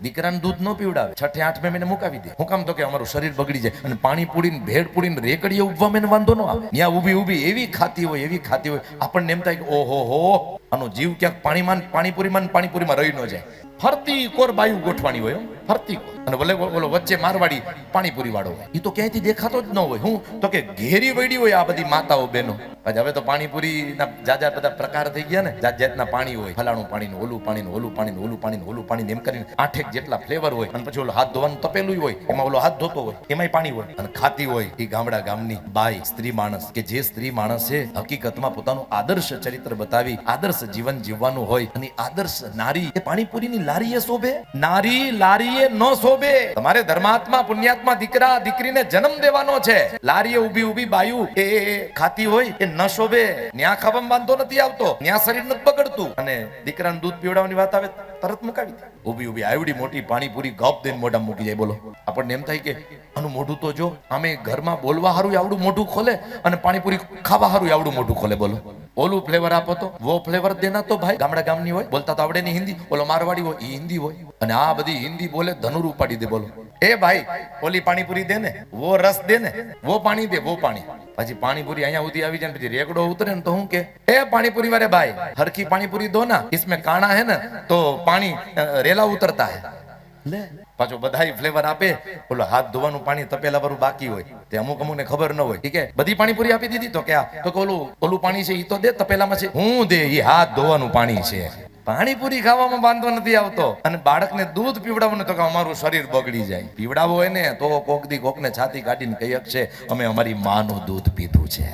દીકરાને દૂધ ન પીવડાવે, છઠે આઠમે મહિને મુકાવી દે. હું કામ? તો કે અમારું શરીર બગડી જાય. અને પાણી પૂડીને ભેળ પૂડીને રેકડીએ ઉભવા મને વાંધો ન આવે. ત્યાં ઊભી ઊભી એવી ખાતી હોય આપણને એમ થાય કે ઓહો હો, આનો જીવ ક્યાંક પાણીપુરીમાં રહી ન જાય. ફરતી કોર બાયું ગોઠવાની હોય, ફરતી કોર. અને ભલે બોલો વચ્ચે મારવાડી પાણીપુરી વાળો હોય, એ તો ક્યાંયથી દેખાતો જ ન હોય. હું તો કે ઘેરી વળી હોય આ બધી માતાઓ બહેનો. પછી હવે તો પાણીપુરી ના જાજા બધા પ્રકાર થઈ ગયા ને, જાત જાતના પાણી હોય, ફલાણું પાણી, ઓલું પાણી, ઓલું પાણી, ઓલું પાણી, ઓલું પાણી, એમ કરીને 8 જેટલા ફ્લેવર હોય. અને પછી ઓલો હાથ ધોવાનું તપેલું હોય, એમાં ઓલો હાથ ધોતો હોય, એમાંય પાણી હોય. અને ખાતી હોય એ ગામડા ગામની બાઈ, સ્ત્રી માણસ, કે જે સ્ત્રી માણસ છે હકીકતમાં પોતાનું આદર્શ ચરિત્ર બતાવી આદર્શ જીવન જીવવાનું હોય. અને આદર્શ નારી એ પાણીપુરીની લારીએ શોભે, નારી લારીએ ન શોભે. તમારે ધર્માત્મા પુણ્યાત્મા દીકરા દીકરીને જન્મ દેવાનો છે. લારીએ ઊભી ઊભી બાયું એ ખાતી હોય એ ન શોભે. ન્યા ખાવામાં વાંધો નથી આવતો, ન્યા શરીર નથી બગડતું. અને દીકરાને દૂધ પીવડાવવાની વાત આવે તરત મુકાવી દે. ઊભી ઊભી આવડી મોટી પાણીપુરી ગપ દઈને મોઢામાં મૂકી જાય. બોલો, આપણને એમ થાય કે આનું મોઢું તો જો, આમે ઘરમાં બોલવા હારું આવડું મોઢું ખોલે અને પાણીપુરી ખાવા હારું આવડું મોઢું ખોલે. બોલો, ઓલું ફ્લેવર આપો તો વો ફ્લેવર દેના. તો ભાઈ ગામડા ગામની હોય, બોલતા તો આવડે નહીં હિન્દી. ઓલો મારવાડી હોય એ હિન્દી હોય, અને આ બધી હિન્દી બોલે ધનુર ઉપાડી દે. બોલો, એ ભાઈ ઓલી પાણીપુરી દે ને, વો રસ દે ને, વો પાણી દે, વો પાણી. પછી પાણીપુરી અહીંયા સુધી આવી જાય, પછી રેગડો ઉતરે ને તો હું કે એ પાણીપુરી વાળે ભાઈ હરખી પાણીપુરી દો ના, इसमें काना है ना तो पानी रेला उतरता है. લે પાછો બધાય ફ્લેવર આપે. ઓલો હાથ ધોવાનું પાણી તપેલા વાળું બાકી હોય, તે અમુક ને ખબર ન હોય. ઠીક હે, બધી પાણીપુરી આપી દીધી. તો કે તો કે ઓલું પાણી છે ઈ તો દે, તપેલામાં છે. હું દે, ઈ હાથ ધોવાનું પાણી છે. પાણીપુરી ખાવામાં વાંધો નથી આવતો. અને બાળકને દૂધ પીવડાવવાનું તો કે અમારું શરીર બગડી જાય. પીવડાવો હોય ને તો કોક દી કોકને છાતી કાઢીને કહી શકશે અમે અમારી માનું દૂધ પીધું છે.